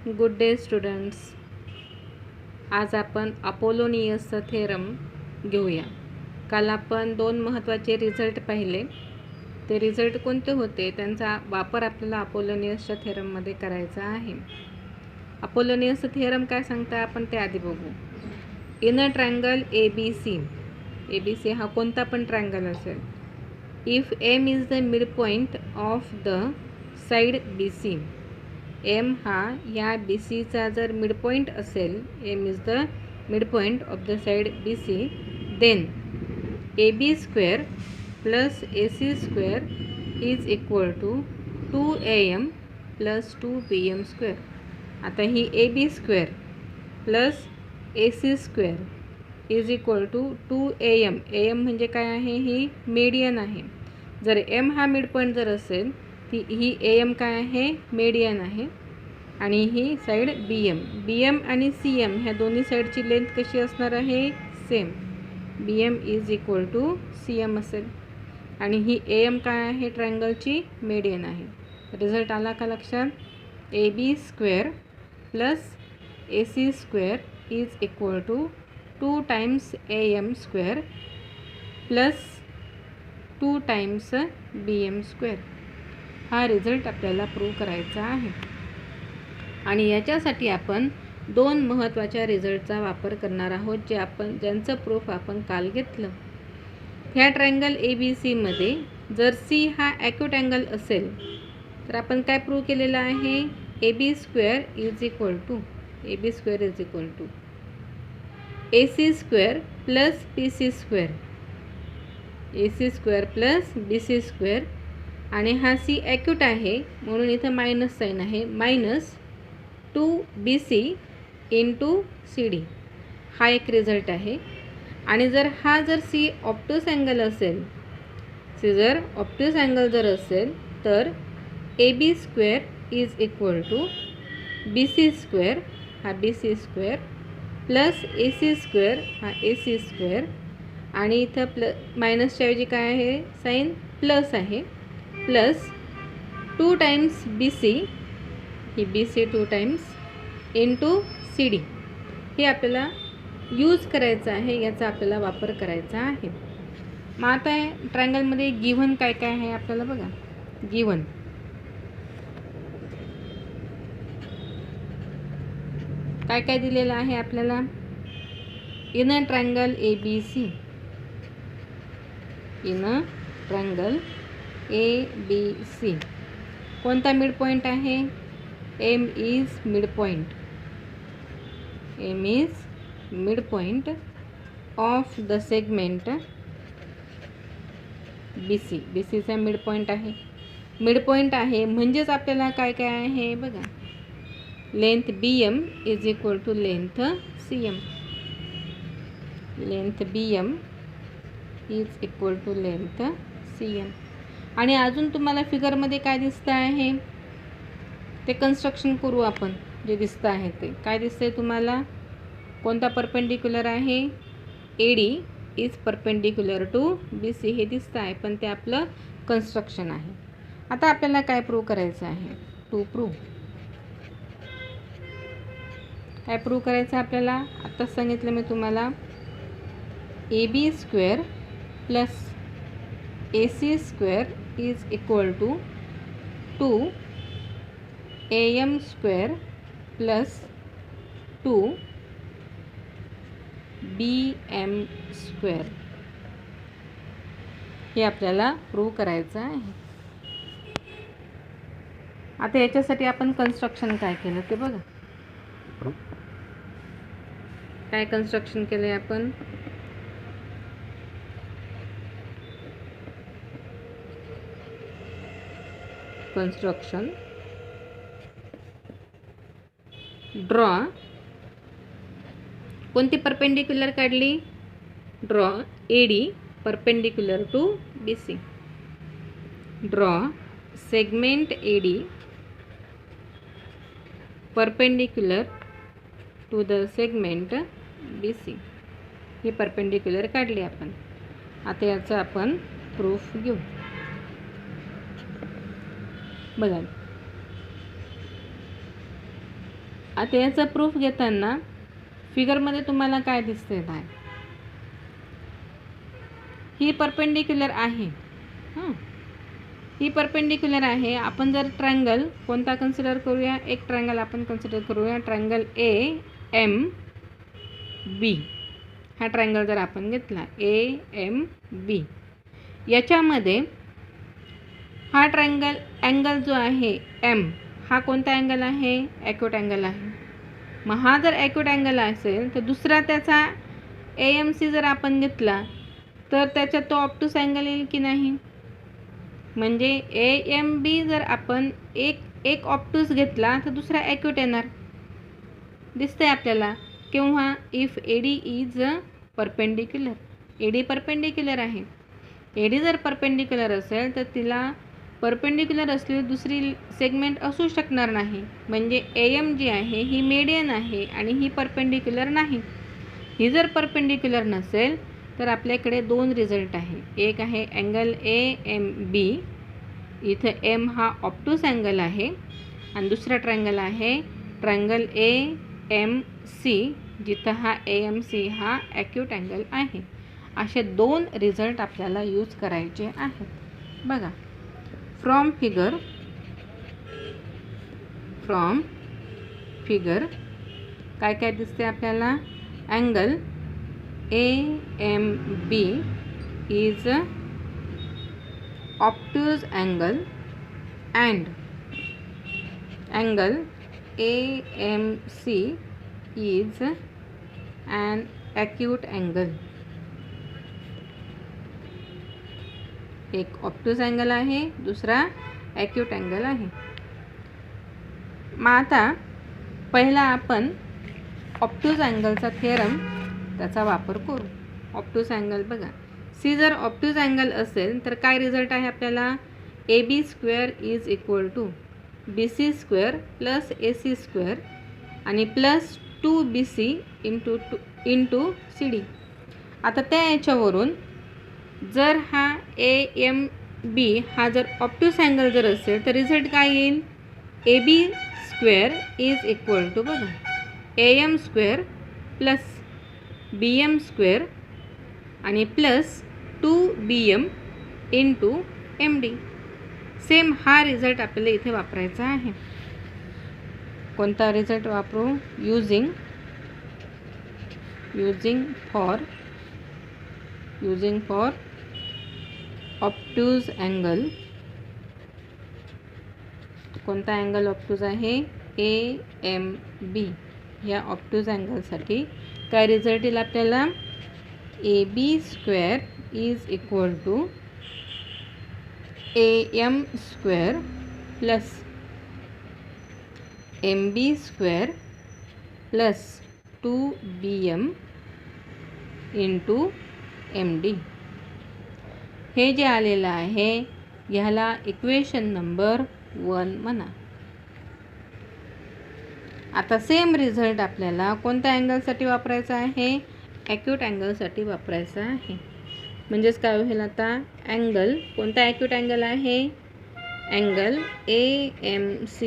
Good day students. आज आपण अपोलोनियसचा theorem घेऊया. काल आपण 2 महत्त्वाचे रिझल्ट पाहिले. ते रिझल्ट कोणते होते, त्यांचा वापर आपल्याला अपोलोनियसच्या थेरममध्ये करायचा आहे. अपोलोनियसचा थेरम काय सांगता आपण ते आधी बघू. In a triangle A B C हा कोणता पण ट्रायंगल असेल, if M is the mid point of the side B C, M हा या बी सीचा जर मिड पॉईंट असेल, M is the mid point of the side B C, then A B square plus A C square is equal to 2am plus 2bm square. आता ही A B square plus A C square is equal to 2am. am म्हणजे काय आहे, ही median आहे. जर M हा mid point जर असेल ती ही am काय आहे, मीडियन आहे. आणि ही साईड bm आणि cm ह्या दोन्ही साईडची लेंथ कशी असणार आहे, same. bm is equal to cm असेल. आणि ही am काय आहे, ट्रायंगलची मीडियन आहे. रिझल्ट आला का लक्षात. A B square plus A C square is equal to 2 times am square plus 2 times bm square. हा रिझल्ट आपल्याला प्रूव्ह करायचा आहे. आणि याच्यासाठी आपण 2 महत्त्वाच्या रिझल्टचा वापर करणार आहोत, ज्यांचं प्रूफ आपण काल घेतलं. ह्या ट्रायंगल ए बी सीमध्ये जर सी हा ॲक्यूट अँगल असेल तर आपण काय प्रूव्ह केलेलं आहे, A B square is equal to A C square plus B C square, A C square plus B C square. आणि हा सी ॲक्यूट आहे म्हणून इथं मायनस साईन आहे, minus 2bc into C D. हा एक रिझल्ट आहे. आणि जर सी ऑप्टूस अँगल असेल, जर ऑप्टूस अँगल जर असेल तर A B square is equal to B C square, हा B C square plus A C square, हा ए सी स्क्वेअर. आणि इथं मायनसच्या ऐवजी काय आहे, साईन प्लस आहे, प्लस 2 टाइम्स बी सी, ही B C 2 times into C D. हे आपल्याला यूज करायचं आहे, याचा आपल्याला वापर करायचा आहे. मग आता ट्रायंगलमध्ये गिव्हन काय काय आहे आपल्याला बघा. गिव्हन काय काय दिलेलं आहे आपल्याला. In a triangle A B C, in a triangle A B C कोणता मिड पॉईंट आहे, M is mid point, M is mid point of the segment B C. B सीचा मिड पॉईंट आहे. Mid point आहे म्हणजेच आपल्याला काय काय आहे बघा, length B M is equal to length C M, length B M is equal to length C M. आणि अजून तुम्हाला फिगरमध्ये काय दिसतं आहे ते कन्स्ट्रक्शन करू आपण. जे दिसतं आहे ते काय दिसतंय तुम्हाला, कोणता परपेंडिक्युलर आहे, A D is perpendicular to B C हे दिसतं आहे, पण ते आपलं कन्स्ट्रक्शन आहे. आता आपल्याला काय प्रूव्ह करायचं आहे, काय प्रूव्ह करायचं आपल्याला. आत्ताच सांगितलं मी तुम्हाला, A B square plus A C square is equal to 2am square plus 2bm square. हे आपल्याला प्रूव्ह करायचं आहे. आता याच्यासाठी आपण कन्स्ट्रक्शन काय केलं ते बघा. काय कन्स्ट्रक्शन केलं आहे आपण, कन्स्ट्रक्शन ड्रॉ. कोणती परपेंडिक्युलर काढली, draw A D perpendicular to B C. Draw segment A D perpendicular to the segment B C. ही परपेंडिक्युलर काढली आपण. आता याचं आपण प्रूफ घेऊ. बघा, आता याचा प्रूफ घेताना फिगरमध्ये तुम्हाला काय दिसते आहे, ही परपेंडिक्युलर आहे. ही परपेंडिक्युलर आहे. आपण जर ट्रायंगल कोणता कन्सिडर करूया, एक ट्रायंगल आपण कन्सिडर करूया, ट्रायंगल AMB. हा ट्रायंगल जर आपण घेतला AMB, याच्यामध्ये हा ट्रायंगल अँगल जो आहे M, हा कोणता अँगल आहे, ॲक्यूट अँगल आहे. मग हा जर ॲक्यूट अँगल असेल तर दुसरा त्याचा AMC जर आपण घेतला तर त्याच्यात तो ऑप्टूस अँगल येईल की नाही. म्हणजे AMB जर आपण एक ऑप्टूस घेतला तर दुसरा ॲक्यूट येणार, दिसतंय आपल्याला. किंवा if AD is perpendicular, AD perpendicular आहे. AD जर परपेंडिक्युलर असेल तर तिला परपेंडिक्युलर असलेली दुसरी सेगमेंट असू शकणार नाही. म्हणजे AM जी आहे ही मेडियन आहे आणि ही परपेंडिक्युलर नाही. ही जर परपेंडिक्युलर नसेल तर आपल्याकडे दोन रिझल्ट आहे. एक आहे अँगल AMB, इथं M हा ऑप्टूस अँगल आहे, आणि दुसरा ट्रायंगल आहे ट्रायंगल AMC, जिथं हा AMC हा ॲक्यूट अँगल आहे. असे दोन रिझल्ट आपल्याला यूज करायचे आहेत. बघा, फ्रॉम फिगर काय काय दिसते आपल्याला. Angle AMB is obtuse angle and angle AMC is an acute angle. एक ऑप्टूस अँगल आहे, दुसरा ॲक्यूट अँगल आहे. मग आता पहिला आपण ऑप्टूस अँगलचा थेरम त्याचा वापर करू. ऑप्टूस अँगल बघा, सी जर ऑप्टूस अँगल असेल तर काय रिझल्ट आहे आपल्याला, AB² is equal to BC² plus AC² आणि प्लस 2BC इंटू CD. आता त्या याच्यावरून जर हा AMB हा जर ऑप्टूस अँगल जर असेल तर रिझल्ट काय येईल, AB² इज इक्वल टू बघा AM² प्लस BM² आणि plus 2BM into MD. Same हा रिझल्ट आपल्याला इथे वापरायचा आहे. कोणता रिझल्ट वापरू, युजिंग फॉर ऑप्टूज अँगल. कोणता अँगल ऑप्टूज आहे, AMB. या ऑप्टूज अँगलसाठी काय रिझल्ट येईल आपल्याला, AB² is equal to AM² plus MB² plus 2BM into MD. हे जे आलेलं आहे ह्याला इक्वेशन नंबर 1 म्हणा. आता सेम रिझल्ट आपल्याला कोणत्या अँगलसाठी वापरायचा आहे, ॲक्यूट अँगलसाठी वापरायचा आहे. म्हणजेच काय होईल आता, अँगल कोणता ॲक्यूट अँगल आहे, angle AMC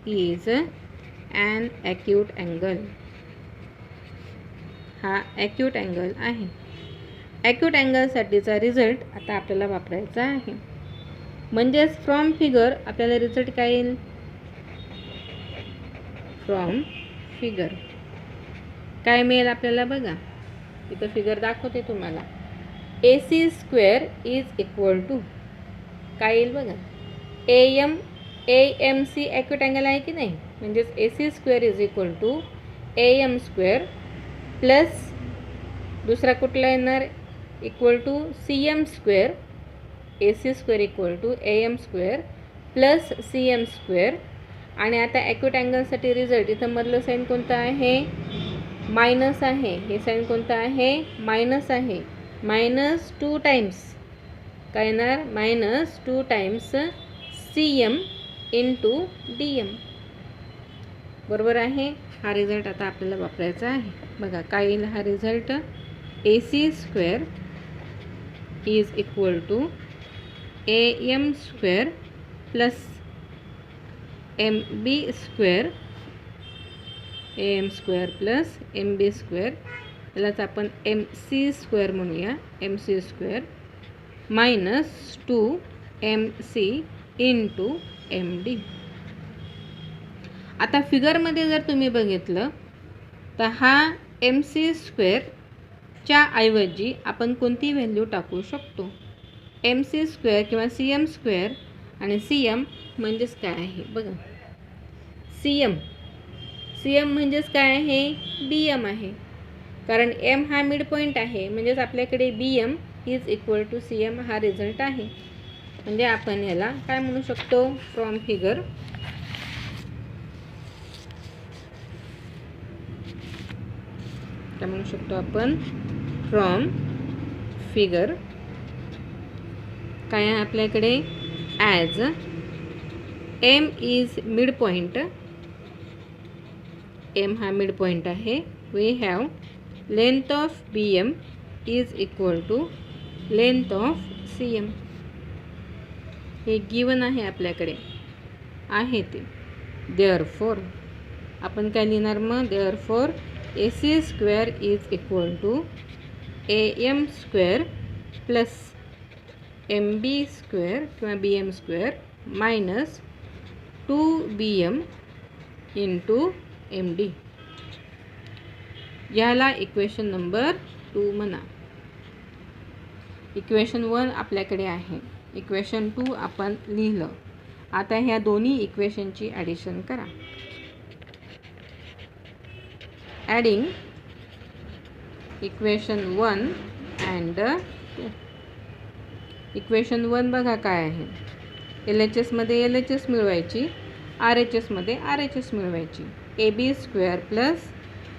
is an acute angle. हा ॲक्यूट अँगल आहे. ॲक्यूट अँगलसाठीचा रिझल्ट आता आपल्याला वापरायचा आहे. म्हणजेच फ्रॉम फिगर आपल्याला रिझल्ट काय येईल, फ्रॉम फिगर काय मिळेल आपल्याला बघा, इथं फिगर दाखवते तुम्हाला. AC² इज इक्वल टू काय येईल बघा, AMC ॲक्यूट अँगल आहे की नाही. म्हणजेच AC² is equal to AM² plus दुसरा कुठला येणार, equal to CM². AC² equal to AM² plus CM². आणि आता ॲक्यूट अँगलसाठी रिझल्ट इथं मधलं साईन कोणतं आहे, मायनस आहे. हे साईन कोणतं आहे, मायनस आहे. -2 टाइम्स काय येणार, -2 टाइम्स CM इंटू DM. बरोबर आहे. हा रिझल्ट आता आपल्याला वापरायचा आहे. बघा काय येईल हा result, AC² is equal to AM² plus MB² AM² plus MB², यालाच आपण MC² म्हणूया, MC² minus 2MC into MD. आता फिगरमध्ये जर तुम्ही बघितलं तर हा MC² च्या ऐवजी आपण कोणती व्हॅल्यू टाकू शकतो? MC² किंवा CM² आणि CM म्हणजेच काय आहे बघा. CM म्हणजेच काय आहे? BM आहे. कारण M हा मिड पॉईंट आहे, म्हणजेच आपल्याकडे BM is equal to CM हा रिझल्ट आहे. म्हणजे आपण याला काय म्हणू शकतो? फ्रॉम फिगर काय म्हणू शकतो आपण? फ्रॉम फिगर काय आहे आपल्याकडे? As M is mid point, M हा मिड पॉईंट आहे, we have length of BM is equal to length of CM. हे गिवन आहे आपल्याकडे आहे ते. देअरफॉर आपण काय लिहिणार मग? Therefore AC² is equal to AM² plus MB² किंवा BM² minus 2BM into MD. याला इक्वेशन नंबर 2 म्हणा. इक्वेशन 1 आपल्याकडे आहे, इक्वेशन 2 आपण लिहिलं. आता ह्या दोन्ही इक्वेशनची ॲडिशन करा. Adding equation 1 and 2. इक्वेशन 1 बघा काय आहे? LHS मध्ये LHS मिळवायची, RHS मध्ये RHS मिळवायची. AB² plus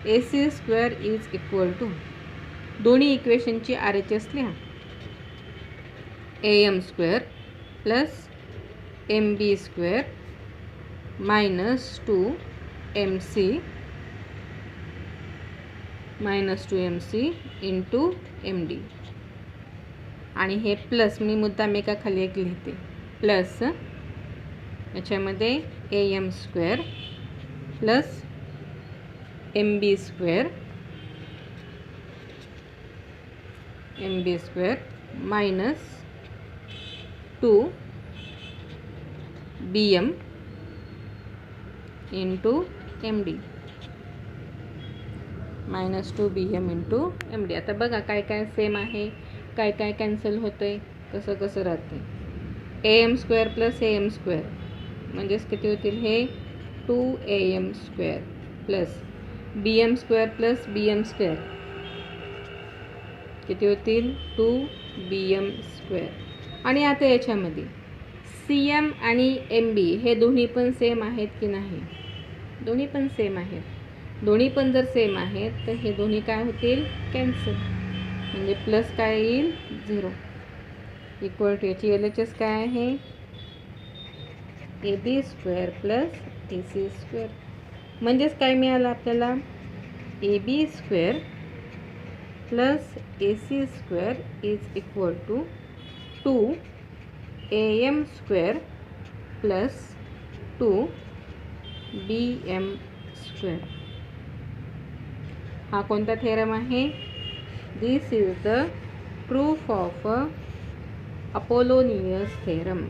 AC² is equal to, दोन्ही इक्वेशनची RHS लिहा. AM² plus MB² minus 2MC into MD. आणि हे प्लस मी मुद्दाम एका खाली एक लिहिते. प्लस याच्यामध्ये AM² plus MB² minus 2BM into MD minus 2BM into MD. आता बघा काय काय सेम आहे, काय काय कॅन्सल होतं आहे, कसं कसं राहते. AM² प्लस AM² म्हणजेच किती होतील हे? 2AM² plus BM² plus BM² किती होतील? 2BM². आणि आता याच्यामध्ये CM आणि MB हे दोन्ही पण सेम आहेत की नाही? दोन्ही पण सेम आहेत. दोन्ही पण जर सेम आहेत तर हे दोन्ही काय होतील? कॅन्सल. म्हणजे प्लस काय येईल? 0 इक्वल टू याची LHS काय आहे? AB² plus AC². म्हणजेच काय मिळालं आपल्याला? AB² plus AC² is equal to 2AM² plus 2BM². हा कोणता थेरम आहे? This is the proof of Apollonius theorem.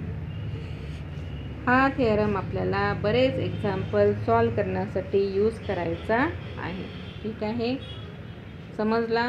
हा थेरम आपल्याला बरेच एक्झाम्पल सॉल्व करण्यासाठी यूज करायचा आहे. ठीक आहे, समजला?